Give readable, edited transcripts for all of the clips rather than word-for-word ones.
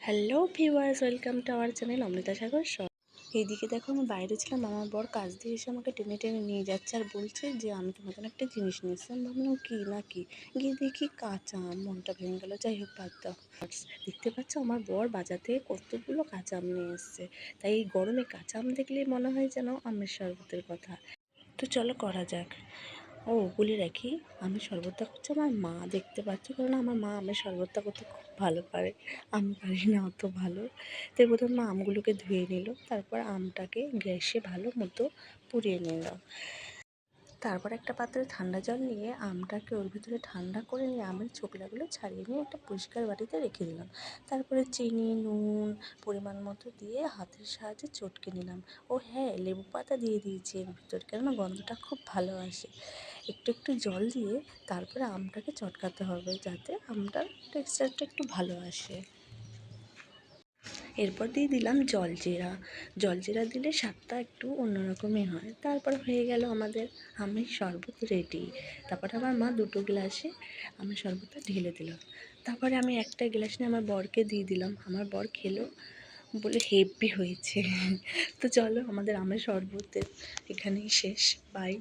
Hello viewers, welcome to our channel Amrita Sagar short. এইদিকে দেখো, আমি বাইরে ছিলাম, আমার বর কাজ দিয়ে এসে আমাকে টেনে টেনে নিয়ে যাচ্ছে আর বলছে যে আমি তোমার জন্য একটা জিনিস নিয়ে এসেছি। আমি ভাবলাম কি না কি, গিয়ে দেখি কাঁচা আম, মনটা ভেঙে গেলো। যাই হোক, বাদ দাও। দেখতে পাচ্ছ আমার বর বাজার থেকে কতগুলো কাঁচা আম নিয়ে এসছে। তাই এই গরমে কাঁচা আম দেখলেই মনে হয় যেন আমের শরবতের কথা। তো চলো করা যাক। ও বলে রাখি, আমি শরবতটা করছি আমার মা, দেখতে পাচ্ছ, কারণ আমার মা আমের শরবতটা করতে খুব ভালো পারে, আমি পারি না অত ভালো। তাই প্রথমে মা আমগুলোকে ধুয়ে নিল, তারপর আমটাকে গ্যাসে ভালো মতো পুড়িয়ে নিল। তারপর একটা পাত্রে ঠান্ডা জল নিয়ে আমটাকে ওর ভিতরে ঠান্ডা করে নিয়ে আমের ছোকলাগুলো ছাড়িয়ে নিয়ে একটা পরিষ্কার বাটিতে রেখে দিলাম। তারপরে চিনি, নুন পরিমাণ মতো দিয়ে হাতের সাহায্যে চটকে নিলাম। ও হ্যাঁ, লেবু পাতা দিয়ে দিয়েছি এর ভিতর, কেননা গন্ধটা খুব ভালো আসে। একটু একটু জল দিয়ে তারপরে আমটাকে চটকাতে হবে, যাতে আমটার টেক্সচারটা একটু ভালো আসে। এরপর দিয়ে দিলাম জলজিরা। জলজিরা দিলে স্বাদটা একটু অন্যরকমই হয়। তারপর হয়ে গেল আমাদের আমের শরবত রেডি। তারপর আমার মা দুটো গ্লাসে আমের শরবতটা ঢেলে দিল। তারপরে আমি একটা গ্লাস নিয়ে আমার বরকে দিয়ে দিলাম। আমার বর খেলো, বলে হেব্বি হয়েছে। তো চলো, আমাদের আমের শরবতের এখানেই শেষ। বাই।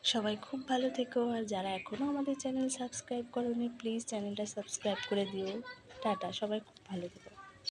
সবাই খুব ভালো থেকো, আর যারা এখনও আমাদের চ্যানেল সাবস্ক্রাইব করোনি প্লিজ চ্যানেলটা সাবস্ক্রাইব করে দিও। টাটা, সবাই খুব ভালো থেকো।